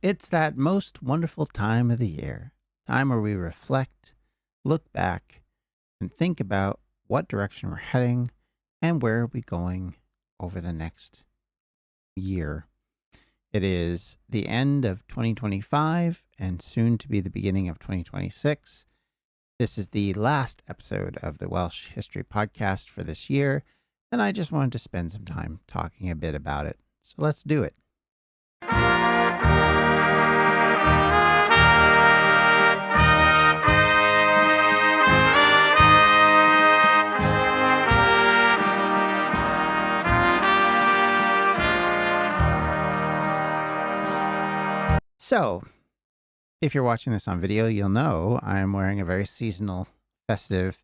It's that most wonderful time of the year, time where we reflect, look back, and think about what direction we're heading and where are we going over the next year. It is the end of 2025 and soon to be the beginning of 2026. This is the last episode of the Welsh History podcast for this year, and I just wanted to spend some time talking a bit about it. So let's do it. So, if you're watching this on video, you'll know I'm wearing a very seasonal, festive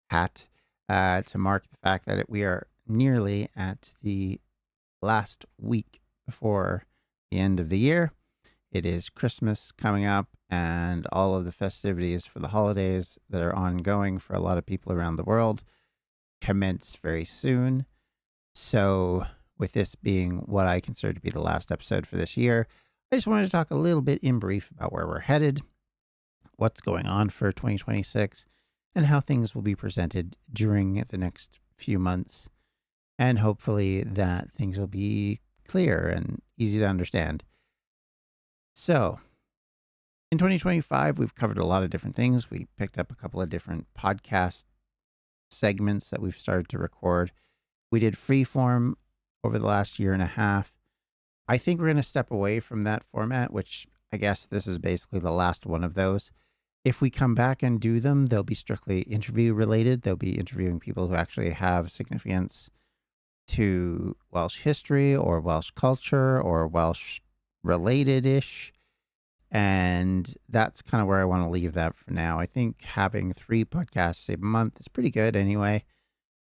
hat to mark the fact that we are nearly at the last week before the end of the year. It is Christmas coming up, and all of the festivities for the holidays that are ongoing for a lot of people around the world commence very soon. So, with this being what I consider to be the last episode for this year, I just wanted to talk a little bit in brief about where we're headed, what's going on for 2026, and how things will be presented during the next few months. And hopefully that things will be clear and easy to understand. So, in 2025, we've covered a lot of different things. We picked up a couple of different podcast segments that we've started to record. We did Freeform over the last year and a half. I think we're going to step away from that format, which I guess this is basically the last one of those. If we come back and do them, they'll be strictly interview related. They'll be interviewing people who actually have significance to Welsh history or Welsh culture or Welsh related ish. And that's kind of where I want to leave that for now. I think having 3 podcasts a month is pretty good anyway.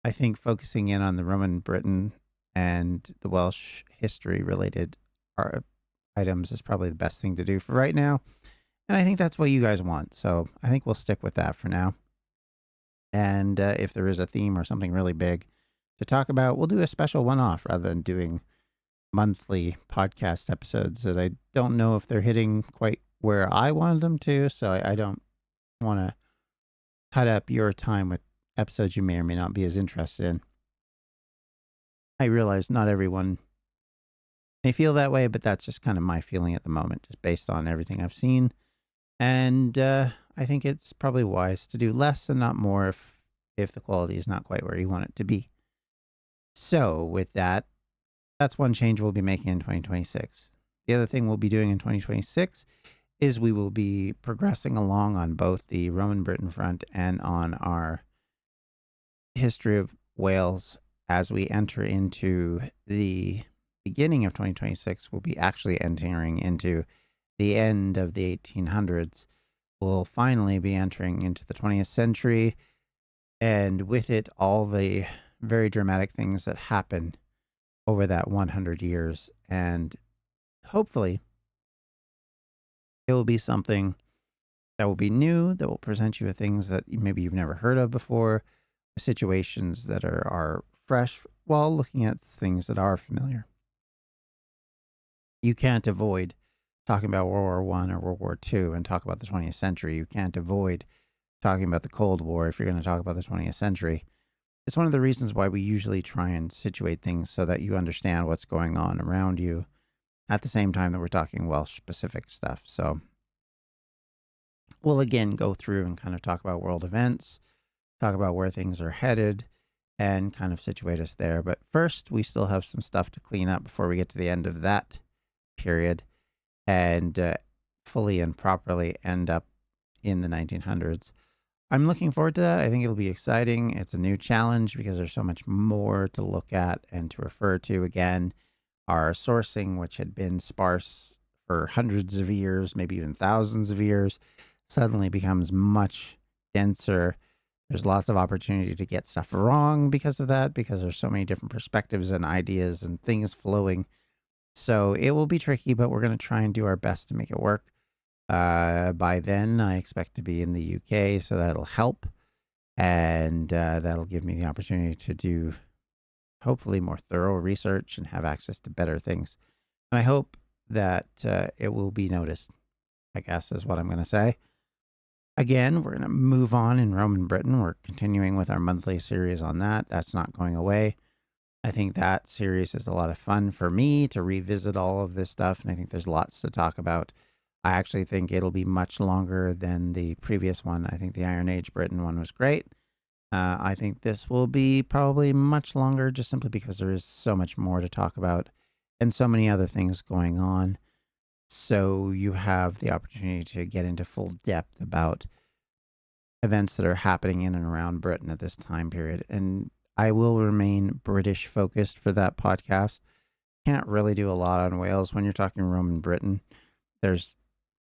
I think focusing in on the Roman Britain and the Welsh history related items is probably the best thing to do for right now. And I think that's what you guys want. So I think we'll stick with that for now. And if there is a theme or something really big to talk about, we'll do a special one-off rather than doing monthly podcast episodes that I don't know if they're hitting quite where I wanted them to. So I don't want to tie up your time with episodes you may or may not be as interested in. I realize not everyone may feel that way, but that's just kind of my feeling at the moment, just based on everything I've seen. And I think it's probably wise to do less and not more if the quality is not quite where you want it to be. So with that, that's one change we'll be making in 2026. The other thing we'll be doing in 2026 is we will be progressing along on both the Roman Britain front and on our history of Wales as we enter into the beginning of 2026. We'll be actually entering into the end of the 1800s. We'll finally be entering into the 20th century, and with it, all the very dramatic things that happen over that 100 years. And hopefully, it will be something that will be new, that will present you with things that maybe you've never heard of before, situations that are fresh, while looking at things that are familiar. You can't avoid talking about World War I or World War II and talk about the 20th century. You can't avoid talking about the Cold War if you're going to talk about the 20th century. It's one of the reasons why we usually try and situate things so that you understand what's going on around you at the same time that we're talking Welsh specific stuff. So we'll again go through and kind of talk about world events, talk about where things are headed, and kind of situate us there. But first, we still have some stuff to clean up before we get to the end of that period and fully and properly end up in the 1900s. I'm looking forward to that. I think it'll be exciting. It's a new challenge because there's so much more to look at and to refer to. Again, our sourcing, which had been sparse for hundreds of years, maybe even thousands of years, suddenly becomes much denser. There's lots of opportunity to get stuff wrong because of that, because there's so many different perspectives and ideas and things flowing. So it will be tricky, but we're going to try and do our best to make it work. By then, I expect to be in the UK, so that'll help. And that'll give me the opportunity to do, hopefully, more thorough research and have access to better things. And I hope that it will be noticed, I guess is what I'm going to say. Again, we're going to move on in Roman Britain. We're continuing with our monthly series on that. That's not going away. I think that series is a lot of fun for me to revisit all of this stuff, and I think there's lots to talk about. I actually think it'll be much longer than the previous one. I think the Iron Age Britain one was great. I think this will be probably much longer just simply because there is so much more to talk about and so many other things going on. So you have the opportunity to get into full depth about events that are happening in and around Britain at this time period. And I will remain British focused for that podcast. Can't really do a lot on Wales when you're talking Roman Britain. There's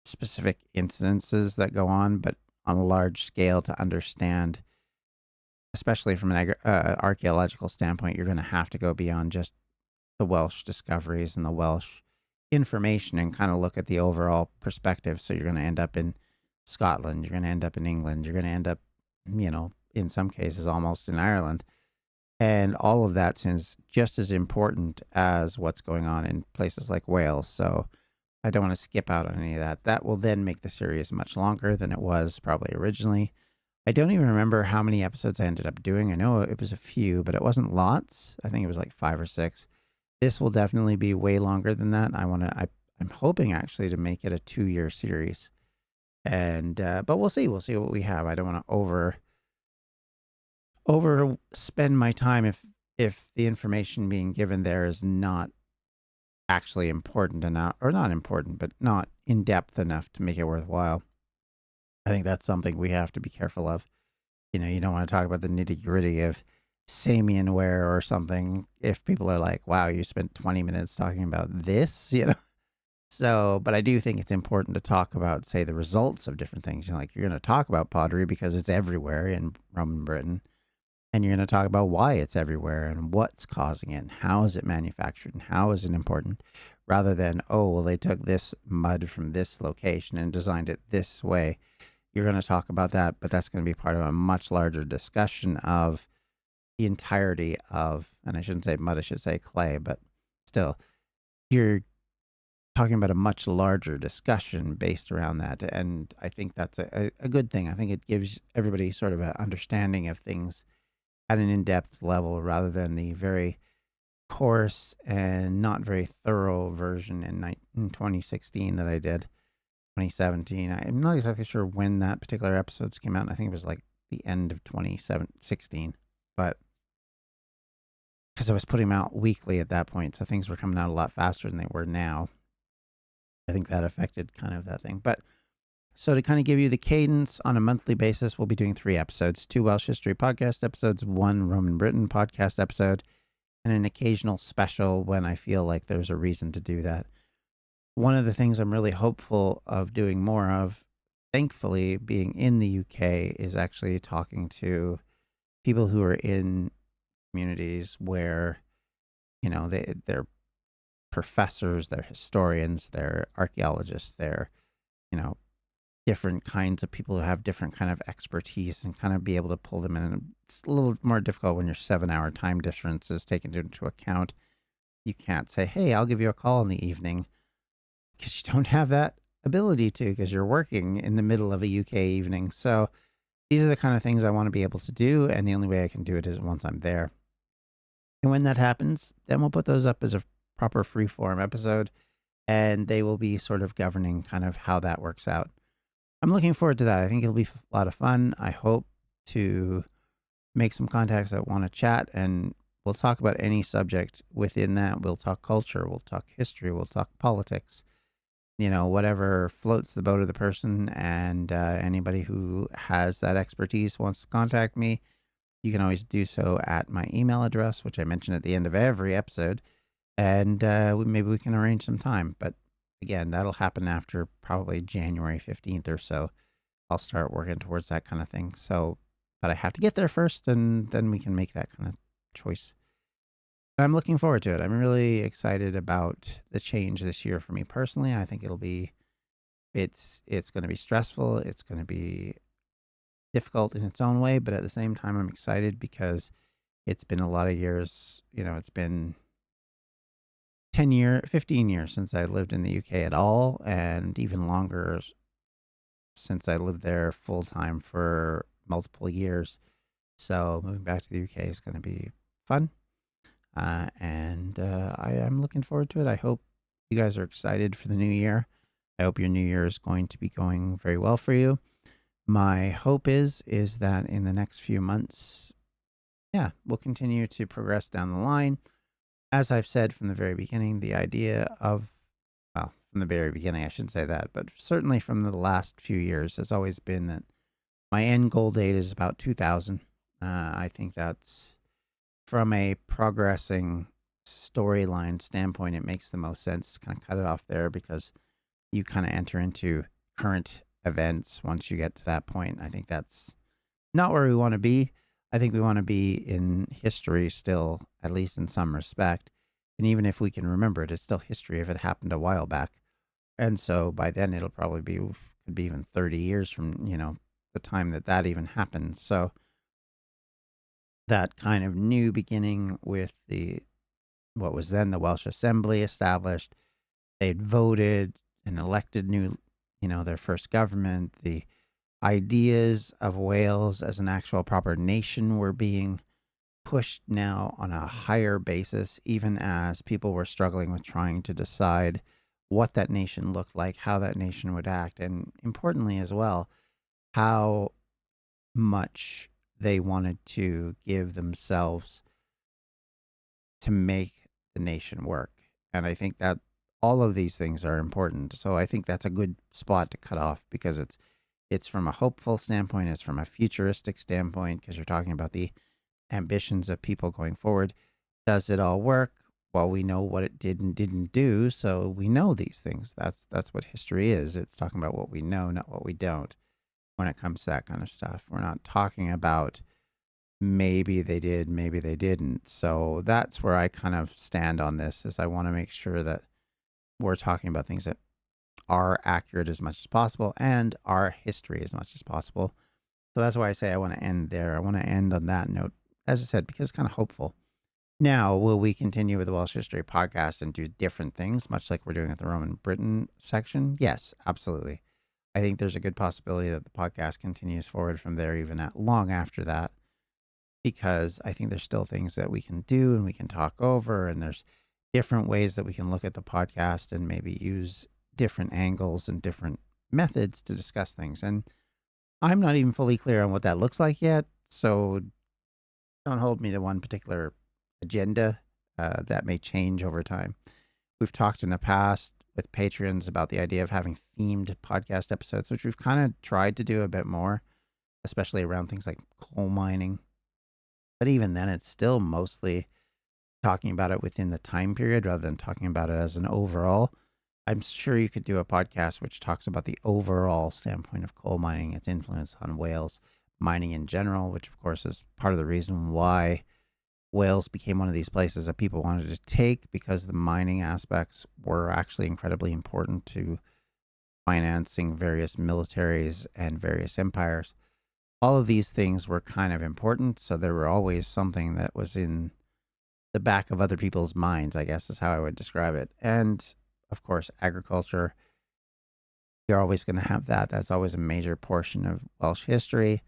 specific incidences that go on, but on a large scale to understand, especially from an archaeological standpoint, you're going to have to go beyond just the Welsh discoveries and the Welsh information and kind of look at the overall perspective. So you're going to end up in Scotland, you're going to end up in England, you're going to end up, in some cases almost in Ireland. And all of that seems just as important as what's going on in places like Wales. So I don't want to skip out on any of that. That will then make the series much longer than it was probably originally. I don't even remember how many episodes I ended up doing. I know it was a few, but it wasn't lots. I think it was like 5 or 6. This will definitely be way longer than that. I'm hoping actually to make it a 2-year series. And but we'll see. We'll see what we have. I don't want to overspend my time if the information being given there is not actually important enough, or not important, but not in depth enough to make it worthwhile. I think that's something we have to be careful of. You don't want to talk about the nitty gritty of Samian ware or something if people are like, wow, you spent 20 minutes talking about this. So, but I do think it's important to talk about, say, the results of different things. Like you're going to talk about pottery because it's everywhere in Roman Britain, and you're going to talk about why it's everywhere and what's causing it and how is it manufactured and how is it important, rather than, oh, well, they took this mud from this location and designed it this way. You're going to talk about that, but that's going to be part of a much larger discussion of the entirety of, and I shouldn't say mud, I should say clay, but still, you're talking about a much larger discussion based around that. And I think that's a good thing. I think it gives everybody sort of an understanding of things at an in-depth level rather than the very coarse and not very thorough version in 2016 that I did. 2017. I'm not exactly sure when that particular episodes came out. I think it was like the end of 2016, but because I was putting them out weekly at that point, so things were coming out a lot faster than they were now. I think that affected kind of that thing. But so to kind of give you the cadence on a monthly basis, we'll be doing 3 episodes: 2 Welsh History podcast episodes, 1 Roman Britain podcast episode, and an occasional special when I feel like there's a reason to do that. One of the things I'm really hopeful of doing more of, thankfully, being in the UK, is actually talking to people who are in communities where, they're professors, they're historians, they're archaeologists, they're, you know, different kinds of people who have different kind of expertise and kind of be able to pull them in. And it's a little more difficult when your 7-hour time difference is taken into account. You can't say, hey, I'll give you a call in the evening, because you don't have that ability to, because you're working in the middle of a UK evening. So these are the kind of things I want to be able to do. And the only way I can do it is once I'm there. And when that happens, then we'll put those up as a proper freeform episode, and they will be sort of governing kind of how that works out. I'm looking forward to that. I think it'll be a lot of fun. I hope to make some contacts that want to chat, and we'll talk about any subject within that. We'll talk culture, we'll talk history, we'll talk politics, whatever floats the boat of the person. And anybody who has that expertise wants to contact me, you can always do so at my email address, which I mention at the end of every episode. And maybe we can arrange some time. But again, that'll happen after probably January 15th or so. I'll start working towards that kind of thing. So, but I have to get there first, and then we can make that kind of choice. But I'm looking forward to it. I'm really excited about the change this year for me personally. I think it's going to be stressful. It's going to be difficult in its own way, but at the same time, I'm excited because it's been a lot of years. It's been 15 years since I lived in the UK at all, and even longer since I lived there full time for multiple years. So moving back to the UK is going to be fun, and I am looking forward to it. I hope you guys are excited for the new year. I hope your new year is going to be going very well for you. My hope is that in the next few months, yeah, we'll continue to progress down the line. As I've said from the very beginning, the idea of, well, from the very beginning, I shouldn't say that, but certainly from the last few years has always been that my end goal date is about 2000. I think that's from a progressing storyline standpoint, it makes the most sense to kind of cut it off there because you kind of enter into current events once you get to that point. I think that's not where we want to be. I think we want to be in history still, at least in some respect. And even if we can remember it, it's still history if it happened a while back. And so by then it'll probably be, could be even 30 years from, the time that that even happened. So that kind of new beginning with what was then the Welsh Assembly established, they'd voted and elected their first government. The ideas of Wales as an actual proper nation were being pushed now on a higher basis, even as people were struggling with trying to decide what that nation looked like, how that nation would act, and importantly as well, how much they wanted to give themselves to make the nation work. And I think that all of these things are important. So I think that's a good spot to cut off because it's from a hopeful standpoint, it's from a futuristic standpoint because you're talking about the ambitions of people going forward. Does it all work? Well, we know what it did and didn't do, so we know these things. That's what history is. It's talking about what we know, not what we don't. When it comes to that kind of stuff, we're not talking about maybe they did, maybe they didn't. So that's where I kind of stand on this. Is I want to make sure that we're talking about things that are accurate as much as possible and are history as much as possible. So that's why I say I want to end there. I want to end on that note, as I said, because it's kind of hopeful. Now, will we continue with the Welsh History podcast and do different things, much like we're doing at the Roman Britain section? Yes, absolutely. I think there's a good possibility that the podcast continues forward from there, even at long after that, because I think there's still things that we can do and we can talk over, and there's different ways that we can look at the podcast and maybe use different angles and different methods to discuss things. And I'm not even fully clear on what that looks like yet, so don't hold me to one particular agenda. That may change over time. We've talked in the past with patrons about the idea of having themed podcast episodes, which we've kind of tried to do a bit more, especially around things like coal mining. But even then, it's still mostly talking about it within the time period rather than talking about it as an overall. I'm sure you could do a podcast which talks about the overall standpoint of coal mining, its influence on Wales, mining in general, which of course is part of the reason why Wales became one of these places that people wanted to take because the mining aspects were actually incredibly important to financing various militaries and various empires. All of these things were kind of important, so there were always something that was in the back of other people's minds, I guess is how I would describe it. And of course, agriculture, you're always going to have that. That's always a major portion of Welsh history.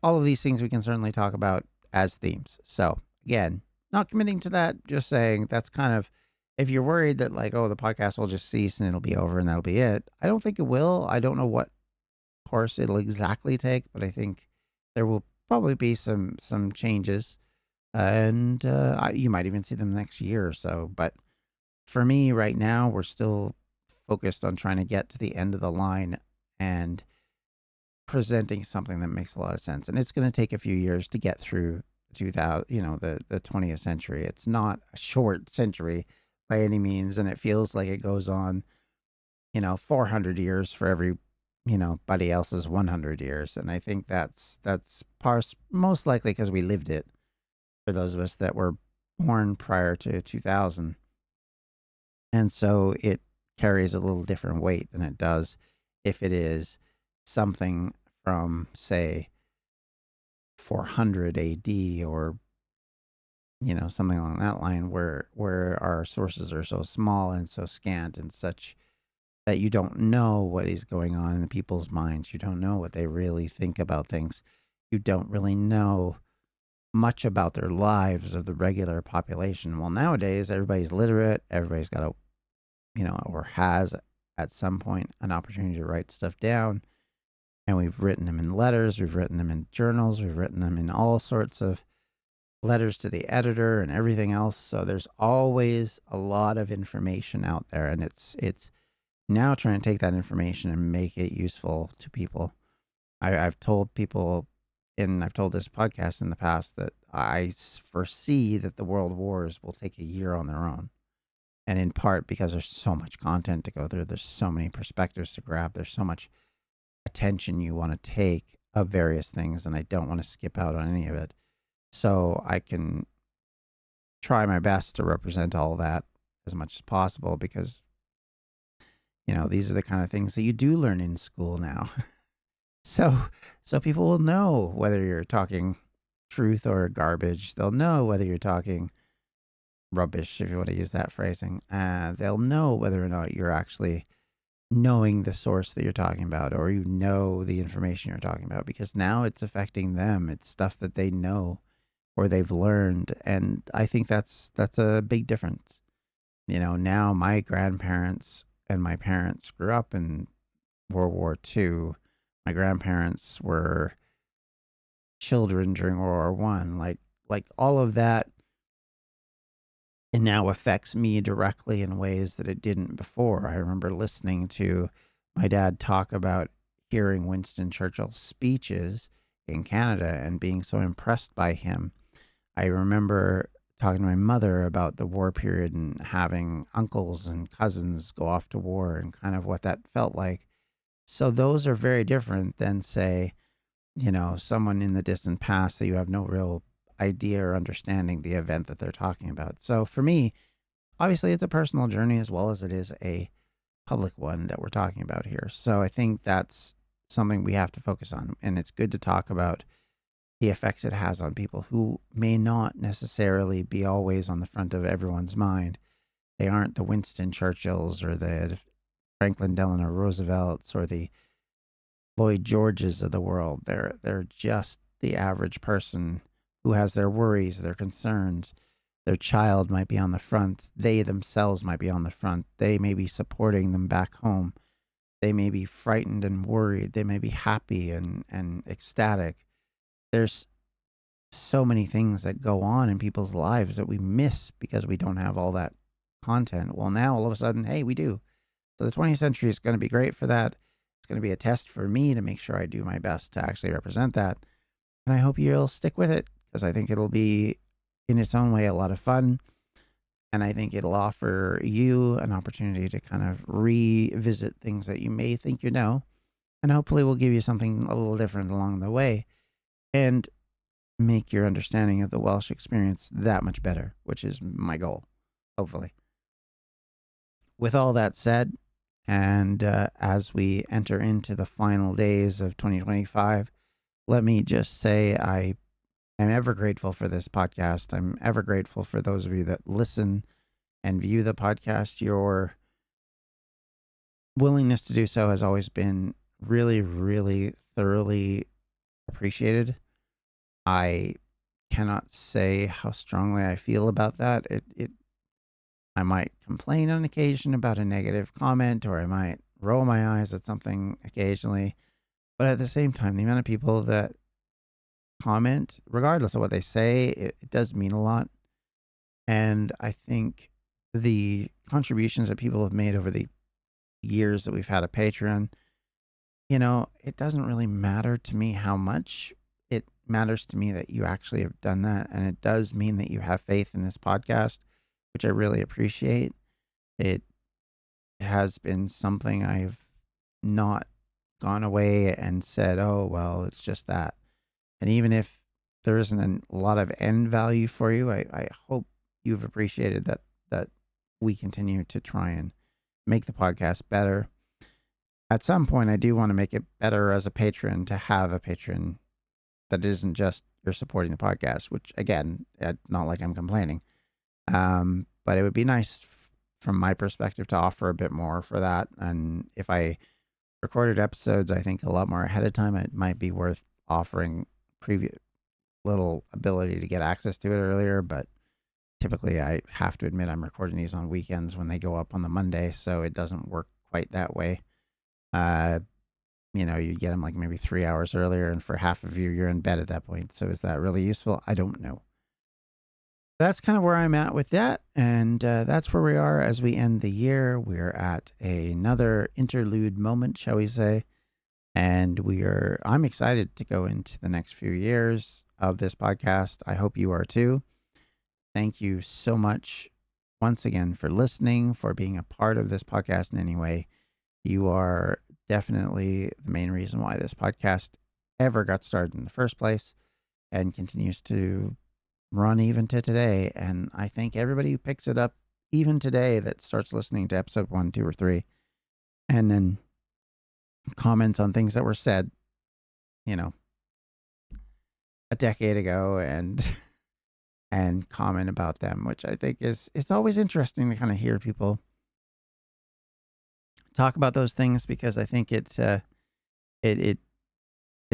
All of these things we can certainly talk about as themes. So, again, not committing to that, just saying that's kind of, if you're worried that, like, oh, the podcast will just cease and it'll be over and that'll be it, I don't think it will. I don't know what course it'll exactly take, but I think there will probably be some changes, and you might even see them next year or so. But for me, right now, we're still focused on trying to get to the end of the line and presenting something that makes a lot of sense. And it's going to take a few years to get through 2000, the 20th century. It's not a short century by any means, and it feels like it goes on, 400 years for every, buddy else's 100 years. And I think that's most likely because we lived it for those of us that were born prior to 2000. And so it carries a little different weight than it does if it is something from, say, 400 AD or something along that line, where our sources are so small and so scant and such that you don't know what is going on in the people's minds. You don't know what they really think about things. You don't really know much about their lives of the regular population. Well, nowadays everybody's literate. Everybody's got or has at some point an opportunity to write stuff down. And we've written them in letters, we've written them in journals, we've written them in all sorts of letters to the editor and everything else. So there's always a lot of information out there, and it's now trying to take that information and make it useful to people. I've told people, and I've told this podcast in the past, that I foresee that the world wars will take a year on their own. And in part because there's so much content to go through, there's so many perspectives to grab, there's so much attention you want to take of various things, and I don't want to skip out on any of it. So I can try my best to represent all that as much as possible, because these are the kind of things that you do learn in school now. So people will know whether you're talking truth or garbage. They'll know whether you're talking rubbish, if you want to use that phrasing. They'll know whether or not you're actually knowing the source that you're talking about, or the information you're talking about, because now it's affecting them. It's stuff that they know or they've learned, and I think that's a big difference. Now my grandparents and my parents grew up in World War II. My grandparents were children during World War I. Like all of that, it now affects me directly in ways that it didn't before. I remember listening to my dad talk about hearing Winston Churchill's speeches in Canada and being so impressed by him. I remember talking to my mother about the war period and having uncles and cousins go off to war and kind of what that felt like. So those are very different than, say, someone in the distant past that you have no real idea or understanding the event that they're talking about. So for me, obviously it's a personal journey as well as it is a public one that we're talking about here. So I think that's something we have to focus on. And it's good to talk about the effects it has on people who may not necessarily be always on the front of everyone's mind. They aren't the Winston Churchills or the Franklin Delano Roosevelts or the Lloyd Georges of the world. They're just the average person who has their worries, their concerns. Their child might be on the front. They themselves might be on the front. They may be supporting them back home. They may be frightened and worried. They may be happy and ecstatic. There's so many things that go on in people's lives that we miss because we don't have all that content. Well, now all of a sudden, hey, we do. So the 20th century is going to be great for that. It's going to be a test for me to make sure I do my best to actually represent that. And I hope you'll stick with it, because I think it'll be, in its own way, a lot of fun. And I think it'll offer you an opportunity to kind of revisit things that you may think you know. And hopefully we'll give you something a little different along the way and make your understanding of the Welsh experience that much better, which is my goal, hopefully. With all that said, and as we enter into the final days of 2025, let me just say I am ever grateful for this podcast. I'm ever grateful for those of you that listen and view the podcast. Your willingness to do so has always been really, really thoroughly appreciated. I cannot say how strongly I feel about that. I might complain on occasion about a negative comment, or I might roll my eyes at something occasionally. But at the same time, the amount of people that comment, regardless of what they say, it does mean a lot. And I think the contributions that people have made over the years that we've had a Patreon, it doesn't really matter to me how much. It matters to me that you actually have done that. And it does mean that you have faith in this podcast, which I really appreciate. It has been something I've not gone away and said, oh, well, it's just that. And even if there isn't a lot of end value for you, I hope you've appreciated that we continue to try and make the podcast better. At some point, I do want to make it better as a patron, to have a patron that isn't just you're supporting the podcast, which again, not like I'm complaining. But it would be nice from my perspective to offer a bit more for that. And if I recorded episodes, I think a lot more ahead of time, it might be worth offering preview little ability to get access to it earlier. But typically I have to admit I'm recording these on weekends when they go up on the Monday, so it doesn't work quite that way. You get them like maybe 3 hours earlier, and for half of you, you're in bed at that point. So is that really useful? I don't know. That's kind of where I'm at with that. And that's where we are as we end the year. We're at another interlude moment, shall we say. And I'm excited to go into the next few years of this podcast. I hope you are too. Thank you so much once again for listening, for being a part of this podcast in any way. You are definitely the main reason why this podcast ever got started in the first place and continues to run even to today. And I thank everybody who picks it up even today that starts listening to episode 1, 2, or 3 and then comments on things that were said, a decade ago and comment about them, which I think it's always interesting to kind of hear people talk about those things, because I think it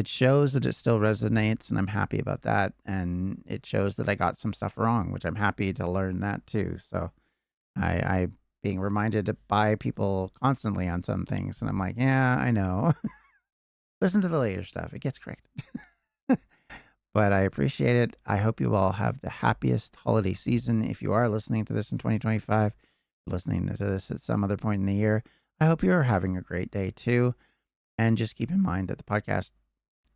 shows that it still resonates, and I'm happy about that. And it shows that I got some stuff wrong, which I'm happy to learn that too. So I being reminded by people constantly on some things, and I'm like, yeah, I know. Listen to the later stuff. It gets corrected. But I appreciate it. I hope you all have the happiest holiday season. If you are listening to this in 2025, listening to this at some other point in the year, I hope you're having a great day too. And just keep in mind that the podcast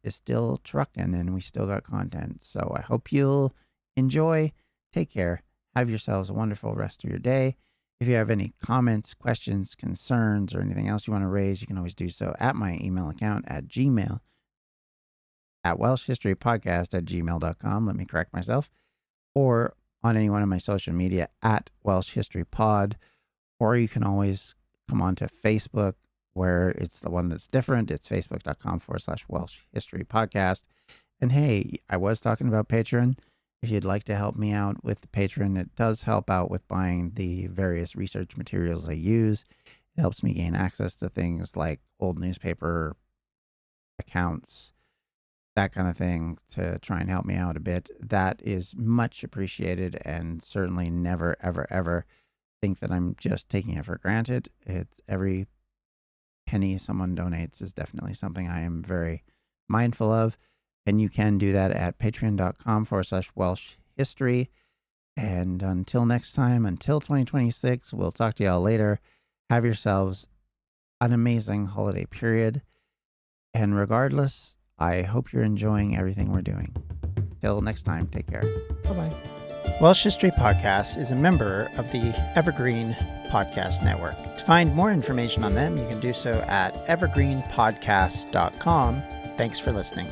is still trucking and we still got content. So I hope you'll enjoy. Take care. Have yourselves a wonderful rest of your day. If you have any comments, questions, concerns, or anything else you want to raise, you can always do so at my email account at Gmail, at welshhistorypodcast@gmail.com. Let me correct myself. Or on any one of my social media at Welsh History Pod. Or you can always come on to Facebook, where it's the one that's different. It's facebook.com/Welsh History Podcast. And hey, I was talking about Patreon. If you'd like to help me out with the Patreon, it does help out with buying the various research materials I use. It helps me gain access to things like old newspaper accounts, that kind of thing, to try and help me out a bit. That is much appreciated, and certainly never, ever, ever think that I'm just taking it for granted. It's every penny someone donates is definitely something I am very mindful of. And you can do that at patreon.com/Welsh History. And until next time, until 2026, we'll talk to y'all later. Have yourselves an amazing holiday period. And regardless, I hope you're enjoying everything we're doing. Till next time, take care. Bye-bye. Welsh History Podcast is a member of the Evergreen Podcast Network. To find more information on them, you can do so at evergreenpodcasts.com. Thanks for listening.